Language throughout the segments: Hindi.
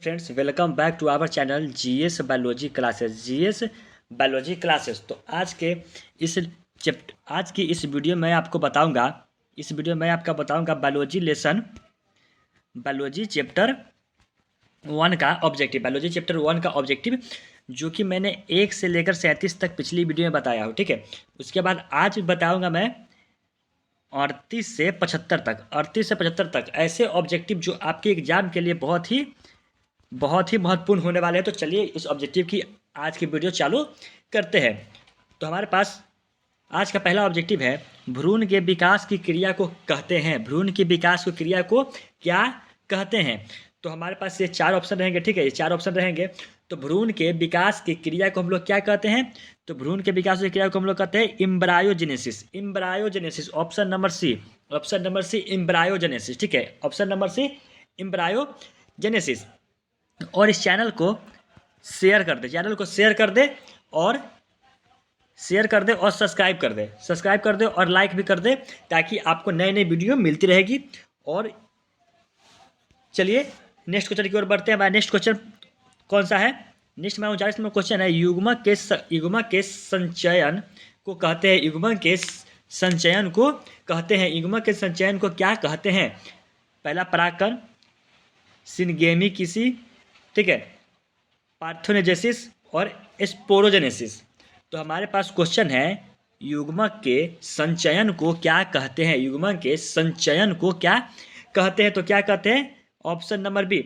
Friends, welcome back to our channel GS biology classes. तो आज की इस वीडियो में आपको बताऊंगा बायोलॉजी चैप्टर 1 का ऑब्जेक्टिव जो कि मैंने 1 से लेकर 37 तक पिछली वीडियो में बताया हूँ। ठीक है, उसके बाद आज बताऊंगा मैं 38 से 75 तक ऐसे ऑब्जेक्टिव जो आपके एग्जाम के लिए बहुत ही महत्वपूर्ण होने वाले हैं। तो चलिए इस ऑब्जेक्टिव की आज की वीडियो चालू करते हैं। तो हमारे पास आज का पहला ऑब्जेक्टिव है, भ्रूण के विकास की क्रिया को कहते हैं। भ्रूण की विकास की क्रिया को क्या कहते हैं? तो हमारे पास ये 4 ऑप्शन रहेंगे। ठीक है, ये 4 ऑप्शन रहेंगे। तो भ्रूण के विकास की क्रिया को हम लोग क्या कहते हैं? तो भ्रूण के विकास की क्रिया को हम लोग कहते हैं इम्ब्रायोजेनेसिस। ऑप्शन नंबर सी इम्ब्रायोजेनेसिस। ठीक है, ऑप्शन नंबर सी इम्ब्रायोजेनेसिस। और इस चैनल को शेयर कर दे और सब्सक्राइब कर दे और लाइक भी कर दे, ताकि आपको नई नई वीडियो मिलती रहेगी। और चलिए नेक्स्ट क्वेश्चन की ओर बढ़ते हैं। हमारा नेक्स्ट क्वेश्चन कौन सा है? नेक्स्ट हमारा 39 नंबर क्वेश्चन है, युग्मक के संचयन को कहते हैं। युग्मक के संचयन को क्या कहते हैं? पहला परागकण, सिनगेमी किसी, ठीक है, पार्थेनोजेनेसिस और स्पोरोजेनेसिस। तो हमारे पास क्वेश्चन है, युग्मक के संचयन को क्या कहते हैं? युग्मक के संचयन को क्या कहते हैं? तो क्या कहते हैं? ऑप्शन नंबर बी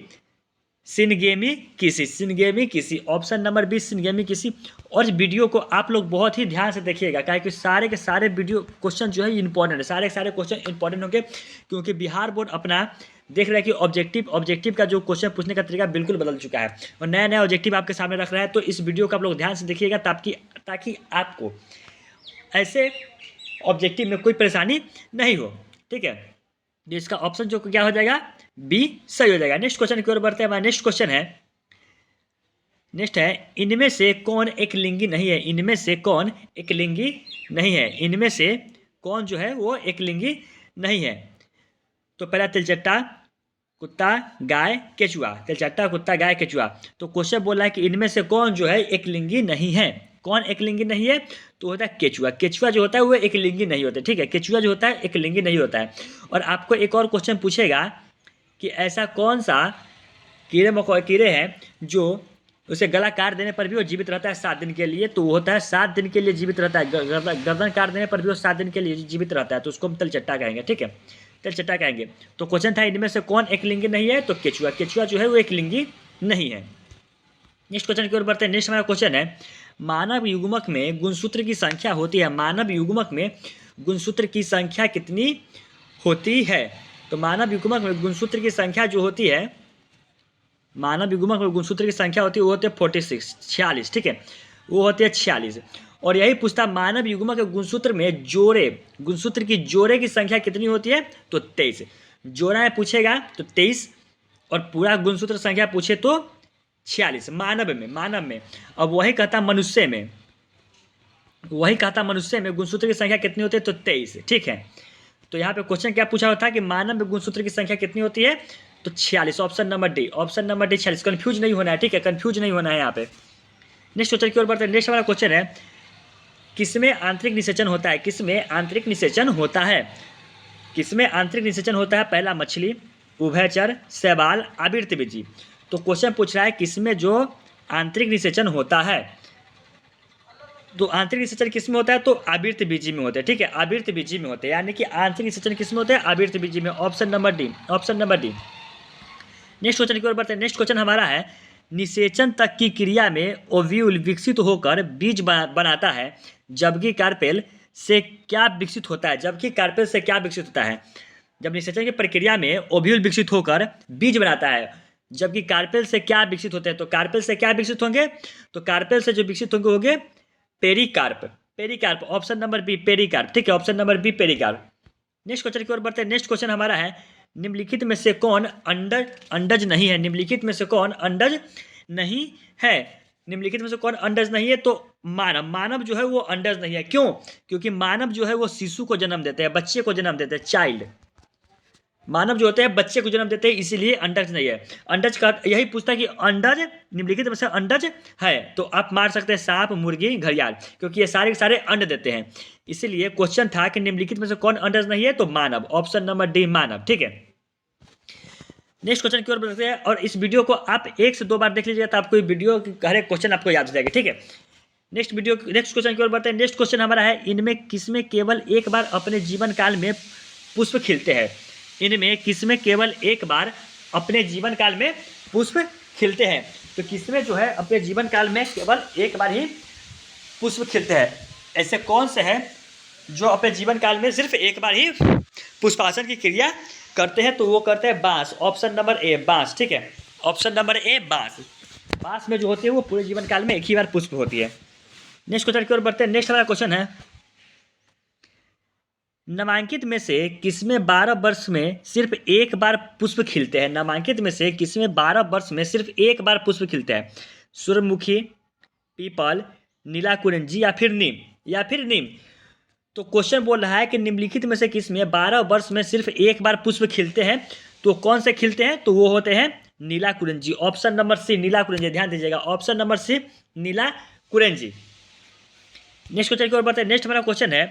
सिनगेमी किसी। ऑप्शन नंबर बी सिनगेमी किसी। और इस वीडियो को आप लोग बहुत ही ध्यान से देखिएगा, क्योंकि सारे के सारे वीडियो क्वेश्चन जो है इंपॉर्टेंट है। सारे क्वेश्चन इंपॉर्टेंट होंगे, क्योंकि बिहार बोर्ड अपना देख रहा है कि ऑब्जेक्टिव का जो क्वेश्चन पूछने का तरीका बिल्कुल बदल चुका है और नया ऑब्जेक्टिव आपके सामने रख रहा है। तो इस वीडियो को आप लोग ध्यान से देखिएगा, ताकि आपको ऐसे ऑब्जेक्टिव में कोई परेशानी नहीं हो। ठीक है, इसका ऑप्शन जो क्या हो जाएगा? बी सही हो जाएगा। नेक्स्ट क्वेश्चन की ओर बढ़ते हैं। हमारा नेक्स्ट क्वेश्चन है, इनमें से कौन एक लिंगी नहीं है? इनमें से कौन एक लिंगी नहीं है? इनमें से कौन जो है वो एक लिंगी नहीं है? तो पहला तिलचट्टा, कुत्ता, गाय, केचुआ। तो क्वेश्चन बोल रहा है कि इनमें से कौन जो है एक लिंगी नहीं है? कौन एक लिंगी नहीं है? तो होता है केचुआ जो होता है वो एक लिंगी नहीं होता। ठीक है, केचुआ जो होता है एक लिंगी नहीं होता है। और आपको एक और क्वेश्चन पूछेगा कि ऐसा कौन सा कीड़े हैं जो उसे गला काट देने पर भी वो जीवित रहता है 7 दिन के लिए? तो वो होता है 7 दिन के लिए जीवित रहता है। गर्दन काट देने पर भी वो 7 दिन के लिए जीवित रहता है, तो उसको हम तिलचट्टा कहेंगे। ठीक है, तिलचट्टा कहेंगे। तो क्वेश्चन था, इनमें से कौन एक लिंगी नहीं है? तो केचुआ जो है वो एक लिंगी नहीं है। नेक्स्ट क्वेश्चन की ओर बढ़ते हैं। नेक्स्ट हमारा क्वेश्चन है, मानव युग्मक में गुणसूत्र की संख्या होती है। मानव युग्मक में गुणसूत्र की संख्या कितनी होती है? तो मानव युग्मक में गुणसूत्र की संख्या जो होती है, मानव युग्मक में गुणसूत्र की संख्या होती है वो होती है 46। ठीक है, वो होती है 46। और यही पूछता, मानव युग्मक के गुणसूत्र की जोड़े की संख्या कितनी होती है? तो 23। जोड़ा में पूछेगा तो 23, और पूरा गुणसूत्र संख्या पूछे तो 46। मानव में। अब वही कहता मनुष्य में गुणसूत्र की संख्या कितनी होती है? तो 23। ठीक है, तो यहाँ पे क्वेश्चन क्या पूछा होता है कि मानव में गुणसूत्र की संख्या कितनी होती है? तो 46। Option number D 46। कंफ्यूज नहीं होना है। ठीक है, कंफ्यूज नहीं होना है यहाँ पे। नेक्स्ट क्वेश्चन की ओर बढ़ते हैं। नेक्स्ट वाला क्वेश्चन है, किसमें आंतरिक निषेचन होता है? किसमें आंतरिक निषेचन होता है? पहला मछली, उभयचर, शैवाल, आवृतबीजी। तो क्वेश्चन पूछ रहा है किसमें जो आंतरिक निषेचन होता है। तो आंतरिक निषेचन किसमें होता है? तो आवृतबीजी में होता है। ठीक है, आवृतबीजी में होते हैं, यानी कि आंतरिक निषेचन किसमें होता है? आवृतबीजी में। Option number D. Next question की ओर बढ़ते हैं। नेक्स्ट क्वेश्चन हमारा है, निषेचन तक की क्रिया में ओव्यूल विकसित होकर बीज बनाता है, जबकि कार्पेल से क्या विकसित होता है? जब निषेचन की प्रक्रिया में ओव्यूल विकसित होकर बीज बनाता है, जबकि कार्पेल से क्या विकसित होते हैं? तो कार्पेल से क्या विकसित होंगे? तो कार्पेल से जो विकसित होंगे pericarp. Option number B pericarp. ठीक है, option number B pericarp. Next question की ओर बढ़ते हैं। नेक्स्ट क्वेश्चन हमारा है, निम्नलिखित में से कौन अंडज नहीं है? निम्नलिखित में से कौन अंडज नहीं है? तो मानव जो है वो अंडज नहीं है। क्यों? क्योंकि मानव जो है वो शिशु को जन्म देते हैं, बच्चे को जन्म देते हैं, चाइल्ड। मानव जो होते हैं बच्चे को जन्म देते हैं, इसीलिए अंडज नहीं है। अंडज का यही पूछता है कि अंडज निम्नलिखित में से अंडज है, तो आप मार सकते हैं सांप, मुर्गी, घड़ियाल, क्योंकि ये सारे के सारे अंड देते हैं। इसीलिए क्वेश्चन था कि निम्नलिखित में से कौन अंडज नहीं है, तो मानव, ऑप्शन नंबर डी मानव। ठीक है, नेक्स्ट क्वेश्चन की ओर बढ़ते हैं, और इस वीडियो को आप 1 से 2 बार देख लीजिएगा तो आपको वीडियो हर एक क्वेश्चन आपको याद हो जाएगा। ठीक है, नेक्स्ट क्वेश्चन की ओर बढ़ते हैं। नेक्स्ट क्वेश्चन हमारा है, इनमें किसमें केवल एक बार अपने जीवन काल में पुष्प खिलते हैं? इनमें किसमें केवल एक बार अपने जीवन काल में पुष्प खिलते हैं? तो किसमें जो है अपने जीवन काल में केवल एक बार ही पुष्प खिलते हैं? ऐसे कौन से हैं जो अपने जीवन काल में सिर्फ एक बार ही पुष्पासन की क्रिया करते हैं? तो वो करते हैं बांस, ऑप्शन नंबर ए बांस। ठीक है, ऑप्शन नंबर ए बांस। बांस में जो होती है वो पूरे जीवन काल में एक ही बार पुष्प होती है। नेक्स्ट क्वेश्चन की ओर बढ़ते हैं। नेक्स्ट हमारा क्वेश्चन है, नामांकित में से किसमें 12 वर्ष में सिर्फ एक बार पुष्प खिलते हैं? नामांकित में से किसमें 12 वर्ष में सिर्फ एक बार पुष्प खिलते हैं? सूर्यमुखी, पीपल, नीला कुरंजी या फिर नीम? तो क्वेश्चन बोल रहा है कि निम्नलिखित में से किसमें 12 वर्ष में सिर्फ एक बार पुष्प खिलते हैं? तो कौन से खिलते हैं? तो वो होते हैं नीला कुरंजी, ऑप्शन नंबर सी नीला कुरंजी। ध्यान दीजिएगा, ऑप्शन नंबर सी नीला कुरंजी। नेक्स्ट क्वेश्चन की ओर बढ़ते हैं। नेक्स्ट हमारा क्वेश्चन है,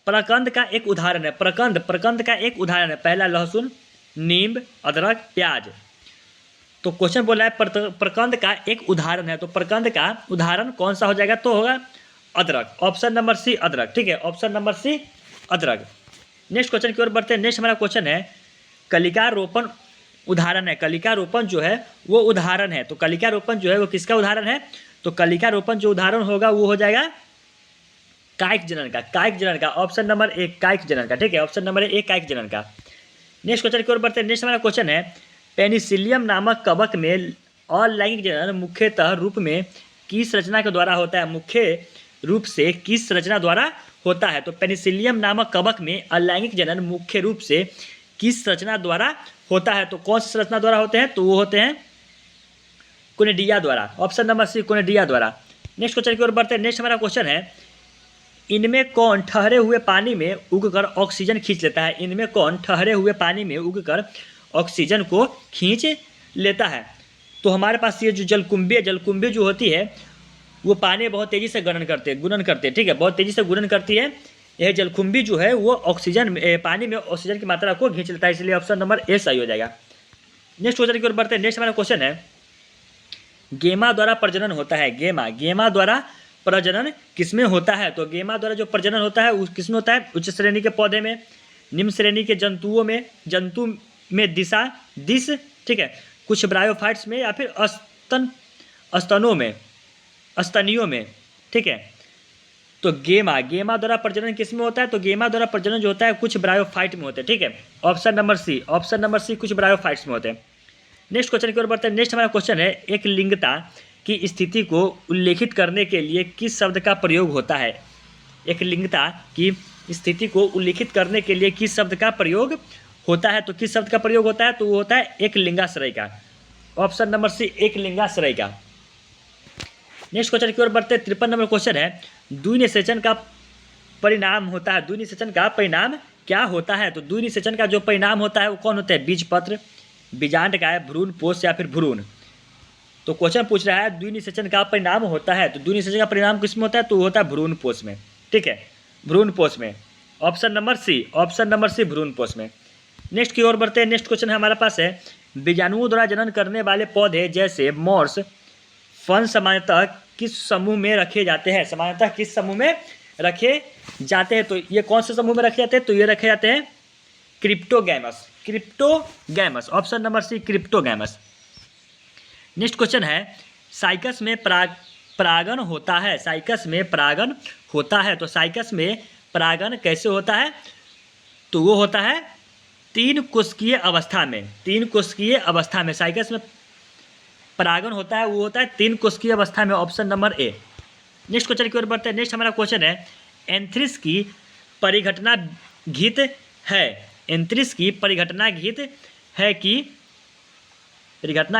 प्रकंद का एक उदाहरण है। प्रकंद का एक उदाहरण है। पहला लहसुन, नींब, अदरक, प्याज। तो क्वेश्चन बोला है प्रकंद का एक उदाहरण है, तो प्रकंद का उदाहरण कौन सा हो जाएगा? तो होगा अदरक, ऑप्शन नंबर सी अदरक। ठीक है, ऑप्शन नंबर सी अदरक। नेक्स्ट क्वेश्चन की ओर बढ़ते हैं। नेक्स्ट हमारा क्वेश्चन है, कलिका रोपण उदाहरण है। कलिका रोपण जो है वो उदाहरण है, तो कलिका रोपण जो है वो किसका उदाहरण है? तो कलिका रोपण जो उदाहरण होगा वो हो जाएगा कायिक जनन का, ऑप्शन नंबर ए कायिक जनन का। ठीक है, ऑप्शन नंबर ए कायिक जनन का। नेक्स्ट क्वेश्चन की ओर बढ़ते हैं। नेक्स्ट हमारा क्वेश्चन है, पेनिसिलियम नामक कवक में अलैंगिक जनन मुख्यतः रूप में किस रचना के द्वारा होता है? मुख्य रूप से किस रचना द्वारा होता है? तो पेनिसिलियम नामक कवक में अलैंगिक जनन मुख्य रूप से किस रचना द्वारा होता है? तो कौन सी रचना द्वारा होते हैं? तो वो होते हैं कोनिडिया द्वारा, ऑप्शन नंबर सी कोनिडिया द्वारा। नेक्स्ट क्वेश्चन की ओर बढ़ते हैं। नेक्स्ट हमारा क्वेश्चन है, इनमें कौन ठहरे हुए पानी में उगकर ऑक्सीजन खींच लेता है? इनमें कौन ठहरे हुए पानी में उगकर ऑक्सीजन को खींच लेता है? तो हमारे पास ये जो जलकुंभी जो होती है वो पानी बहुत तेज़ी से गुणन करते हैं। ठीक है, बहुत तेज़ी से गुणन करती है। यह जलकुंभी जो है वो पानी में ऑक्सीजन की मात्रा को खींच लेता है, इसलिए ऑप्शन नंबर ए सही हो जाएगा। नेक्स्ट क्वेश्चन की ओर बढ़ते हैं। नेक्स्ट हमारा क्वेश्चन है, गेमा द्वारा प्रजनन होता है। गेमा द्वारा प्रजनन किसमें होता है? तो गेमा द्वारा जो प्रजनन होता है वो किसमें होता है? उच्च श्रेणी के पौधे में, निम्न श्रेणी के जंतु में दिस, ठीक है, कुछ ब्रायोफाइट्स में, या फिर स्तनियों में। ठीक है, तो गेमा द्वारा प्रजनन किसमें होता है? तो गेमा द्वारा प्रजनन जो होता है कुछ ब्रायोफाइट में होता है। ठीक है, ऑप्शन नंबर सी कुछ ब्रायोफाइट्स में होते हैं। नेक्स्ट क्वेश्चन की ओर बढ़ते हैं। नेक्स्ट हमारा क्वेश्चन है, एक लिंगता की स्थिति को उल्लेखित करने के लिए किस शब्द का प्रयोग होता है? एक लिंगता की स्थिति को उल्लेखित करने के लिए किस शब्द का प्रयोग होता है? तो किस शब्द का प्रयोग होता है? तो वो होता है एक लिंगाश्रय का, ऑप्शन नंबर सी एक लिंगाश्रय का। नेक्स्ट क्वेश्चन की ओर बढ़ते हैं। 53 नंबर क्वेश्चन है, द्विनिषेचन का परिणाम होता है। द्विनिषेचन का परिणाम क्या होता है? तो द्विनिषेचन का जो परिणाम होता है वो कौन होता है? बीजपत्र, बीजांडकाय, भ्रूण पोष या फिर भ्रूण। तो क्वेश्चन पूछ रहा है द्विनिषेचन का परिणाम होता है, तो द्विनिषेचन का परिणाम किसमें होता है? तो होता है भ्रूण पोष में। ठीक है, भ्रूण पोष में, ऑप्शन नंबर सी भ्रूण पोष में। नेक्स्ट की ओर बढ़ते हैं। नेक्स्ट क्वेश्चन हमारे पास है, बीजाणुओं द्वारा जनन करने वाले पौधे जैसे मॉर्स, फन सामान्यतः किस समूह में रखे जाते हैं? सामान्यतः किस समूह में रखे जाते हैं? तो ये कौन से समूह में रखे जाते हैं? तो ये रखे जाते हैं cryptogams, option number C cryptogams. Next question है, साइकस में परागन होता है। साइकस में परागन होता है, तो साइकस में परागन कैसे होता है? तो वो होता है 3 कोशिकीय अवस्था में। साइकस में परागन होता है, वो होता है 3 कोशिकीय अवस्था में, ऑप्शन नंबर ए। नेक्स्ट क्वेश्चन की ओर बढ़ते हैं। नेक्स्ट हमारा क्वेश्चन है, एंथ्रिस की परिघटना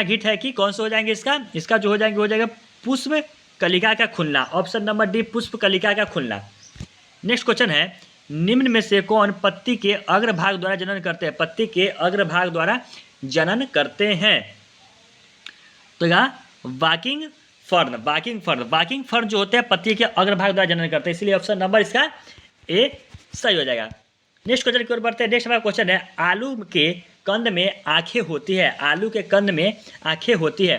घित है कि कौन सा हो जाएंगे? इसका जो हो जाएगा पुष्प कलिका का खुलना, ऑप्शन नंबर डी पुष्प कलिका का खुलना। नेक्स्ट क्वेश्चन है, निम्न में से कौन पत्ती के अग्रभाग द्वारा जनन करते हैं? पत्ती के अग्रभाग द्वारा जनन करते हैं। तो यहाँ वाकिंग फर्न जो होते हैं पत्ती के अग्रभाग द्वारा जनन करते हैं, इसलिए ऑप्शन नंबर इसका ए सही हो जाएगा। नेक्स्ट क्वेश्चन की ओर बढ़ते हैं। नेक्स्ट हमारा क्वेश्चन है, आलू के कंद में आंखें होती है। आलू के कंद में आंखें होती है।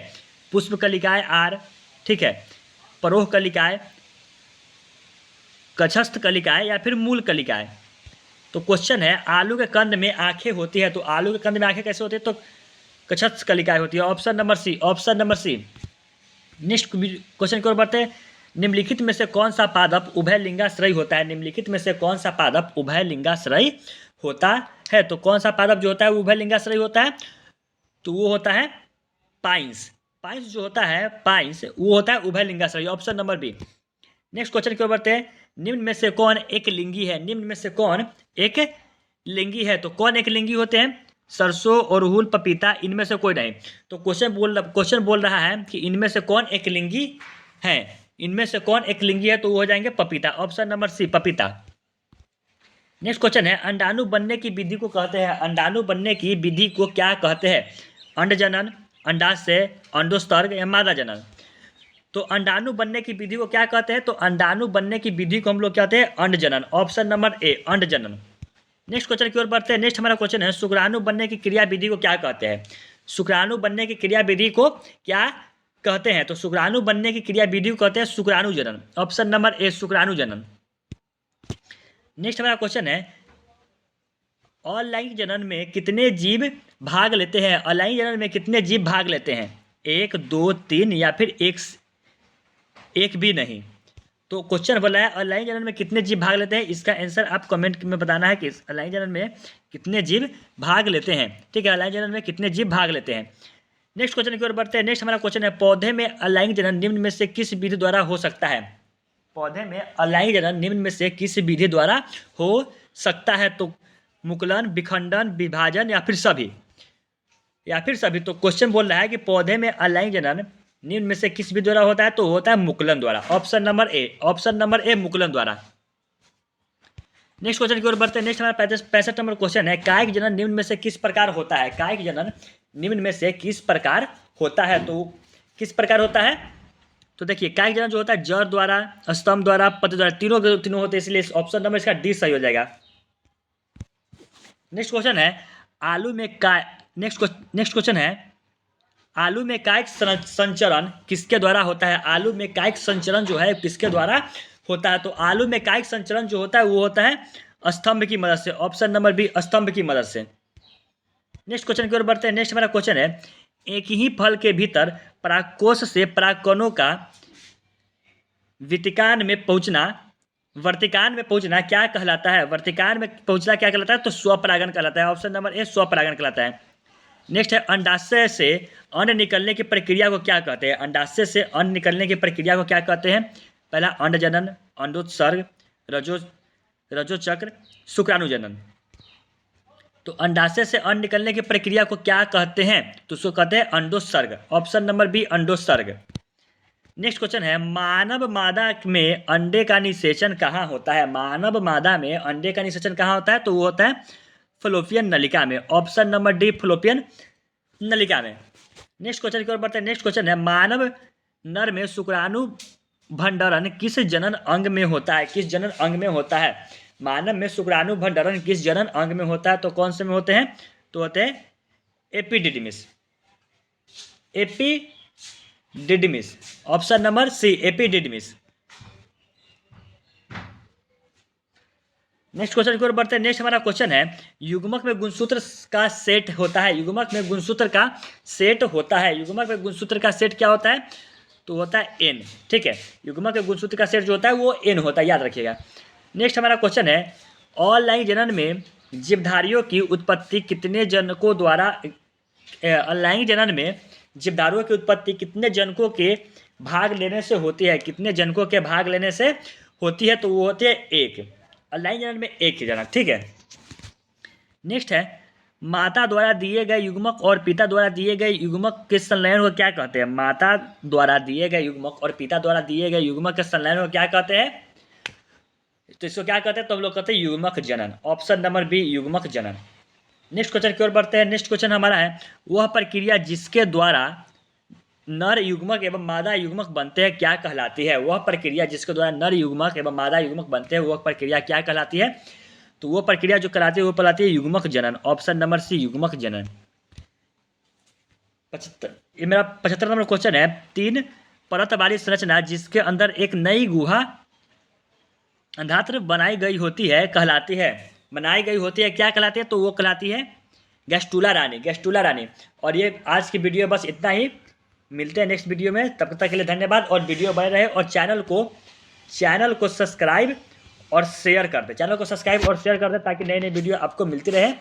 पुष्पकलिकाएं आर, ठीक है, परोह कलिकाएं, कक्षस्थ कलिकाएं या फिर मूल कलिकाएं। तो क्वेश्चन है, आलू के कंद में आंखें होती है, तो आलू के कंद में आंखें कैसे होती है? तो कक्षस्थ कलिकाएं होती है। Option number C, option number C. Next question की ओर बढ़ते हैं। निम्नलिखित में से कौन सा पादप उभयलिंगाश्रयी होता है? निम्नलिखित में से कौन सा पादप उभयलिंगाश्रयी होता है? तो कौन सा पादप जो होता है वो उभयलिंगाश्रयी होता है? तो वो होता है पाइन्स। पाइन्स जो होता है, पाइन्स वो होता है उभयलिंगाश्रयी। Option number B. Next question की ओर बढ़ते हैं। निम्न में से कौन एक लिंगी है? निम्न में से कौन एक लिंगी है? तो कौन एक लिंगी होते हैं? सरसों, अरहुल, पपीता, इनमें से कोई नहीं। तो क्वेश्चन बोल रहा है कि इनमें से कौन एक लिंगी है? इनमें से कौन एक लिंगी है? तो वो हो जाएंगे पपीता। ऑप्शन नंबर सी, पपीता। नेक्स्ट क्वेश्चन है, अंडाणु बनने की विधि को कहते हैं। अंडाणु बनने की विधि को क्या कहते हैं? अंड जनन, अंडाशय, अंडोत्सर्ग या मादा जनन। तो अंडाणु बनने की विधि को क्या कहते हैं? तो अंडाणु बनने की विधि को हम लोग कहते हैं अंड जनन। ऑप्शन नंबर ए, अंड जनन। नेक्स्ट क्वेश्चन की ओर बढ़ते हैं। नेक्स्ट हमारा क्वेश्चन है, शुक्राणु बनने की क्रिया विधि को क्या कहते हैं? शुक्राणु बनने की क्रिया विधि को क्या कहते हैं? तो शुक्राणु बनने की क्रिया विधि को कहते हैं शुक्राणु जनन। ऑप्शन नंबर ए, शुक्राणु जनन। नेक्स्ट हमारा क्वेश्चन है, अलैंगिक जनन में कितने जीव भाग लेते हैं? अलैंगिक जनन में कितने जीव भाग लेते हैं? 1, 2, 3 या फिर एक भी नहीं। तो क्वेश्चन बोला है अलैंगिक जनन में कितने जीव भाग लेते हैं? इसका आंसर आप कमेंट में बताना है कि अलैंगिक जनन में कितने जीव भाग लेते हैं। ठीक है, अलैंगिक जनन में कितने जीव भाग लेते हैं। नेक्स्ट क्वेश्चन की ओर बढ़ते हैं। नेक्स्ट हमारा क्वेश्चन है, पौधे में अलैंगिक जनन निम्न में से किस विधि द्वारा हो सकता है? पौधे में अलैंगिक जनन निम्न में से किस विधि द्वारा हो सकता है? तो मुकुलन, विखंडन, विभाजन या फिर सभी, तो क्वेश्चन बोल रहा है कि पौधे में अलैंगिक जनन निम्न में से किस विधि द्वारा होता है? तो होता है मुकुलन द्वारा। Option number A, option number A, मुकुलन द्वारा। नेक्स्ट क्वेश्चन की ओर बढ़ते हैं। नेक्स्ट हमारा 65 नंबर क्वेश्चन है, कायिक जनन निम्न में से किस प्रकार होता है? कायिक जनन निम्न में से किस प्रकार होता है? तो किस प्रकार होता है? तो देखिए, कायिक जनन जो होता है जड़ द्वारा, स्तंभ द्वारा, पत्र द्वारा, तीनों होते हैं, इसलिए ऑप्शन नंबर इसका डी सही हो जाएगा। नेक्स्ट क्वेश्चन है, आलू में नेक्स्ट क्वेश्चन है, आलू में कायिक संचरण किसके द्वारा होता है? आलू में कायिक संचरण जो है किसके द्वारा होता है? तो आलू में कायिक संचरण जो होता है वो होता है स्तंभ की मदद से। ऑप्शन नंबर बी, स्तंभ की मदद से। नेक्स्ट क्वेश्चन की ओर बढ़ते हैं। नेक्स्ट हमारा क्वेश्चन है, एक ही फल के भीतर परागकोश से परागकणों का वर्तिकान में पहुंचना क्या कहलाता है? वर्तिकान में पहुंचना क्या कहलाता है? तो स्वपरागन कहलाता है। ऑप्शन नंबर ए, स्वपरागन कहलाता है। नेक्स्ट है, अंडाशय से अन्न निकलने की प्रक्रिया को क्या कहते हैं? अंडाशय से अन्न निकलने की प्रक्रिया को क्या कहते हैं? पहला अंड जनन, अंडोत्सर्ग, रजोचक्र, शुक्राणु जनन। तो अंडाशय से अन्न निकलने की प्रक्रिया को क्या कहते हैं? तो उसको कहते हैं अंडोत्सर्ग। ऑप्शन नंबर बी, अंडोत्सर्ग। नेक्स्ट क्वेश्चन है, मानव मादा में अंडे का निषेचन कहाँ होता है? मानव मादा में अंडे का निषेचन कहाँ होता है? तो वो होता है फलोपियन नलिका में। ऑप्शन नंबर डी, फलोपियन नलिका में। नेक्स्ट क्वेश्चन की ओर बढ़ते हैं। नेक्स्ट क्वेश्चन है, मानव नर में शुक्राणु भंडारण किस जनन अंग में होता है? किस जनन अंग में होता है? मानव में शुक्राणु भंडारण किस जनन अंग में होता है? तो कौन से में होते हैं? तो होते हैं epididymis. Epididymis, option number C, epididymis. Next question की ओर बढ़ते हैं। नेक्स्ट हमारा क्वेश्चन है, युग्मक में गुणसूत्र का सेट होता है। युग्मक में गुणसूत्र का सेट होता है। युग्मक में गुणसूत्र का सेट क्या होता है? तो होता है एन। ठीक है, युग्मक के गुणसूत्र का सेट जो होता है वो एन होता है, याद रखिएगा। नेक्स्ट हमारा क्वेश्चन है, अलैंगिक जनन में जीवधारियों की उत्पत्ति कितने जनकों द्वारा अलैंगिक जनन में जीवधारियों की उत्पत्ति कितने जनकों के भाग लेने से होती है? कितने जनकों के भाग लेने से होती है? तो वो होती है एक। अलैंगिक जनन में एक ही जनक। ठीक है, नेक्स्ट है, माता द्वारा दिए गए युग्मक और पिता द्वारा दिए गए युग्मक के संलयन को क्या कहते हैं? माता द्वारा दिए गए युग्मक और पिता द्वारा दिए गए युग्मक के संलयन को क्या कहते हैं? तो इसको क्या कहते हैं, तो हम लोग कहते हैं युग्मक जनन। ऑप्शन नंबर बी युग्मक जनन। नेक्स्ट क्वेश्चन की ओर बढ़ते हैं। नेक्स्ट क्वेश्चन हमारा है, वह प्रक्रिया जिसके द्वारा नर युग्मक एवं मादा युग्मक बनते हैं क्या कहलाती है? वह प्रक्रिया जिसके द्वारा नर युग्मक एवं मादा युग्मक बनते हैं वह प्रक्रिया क्या कहलाती है? तो वो प्रक्रिया जो कहलाती है वो कहलाती है युग्मक जनन। ऑप्शन नंबर सी युग्मक जनन। 75, ये मेरा 75 नंबर क्वेश्चन है। 3 परत वाली संरचना जिसके अंदर एक नई गुहा धात्र बनाई गई होती है कहलाती है, बनाई गई होती है क्या कहलाती है? तो वो कहलाती है गैस्टुला रानी, गैस्टुला रानी। और ये आज की वीडियो बस इतना ही, मिलते हैं नेक्स्ट वीडियो में, तब तक के लिए धन्यवाद। और वीडियो बने रहे और चैनल को सब्सक्राइब और शेयर कर दें, चैनल को सब्सक्राइब और शेयर कर दें ताकि नई नई वीडियो आपको मिलती रहे।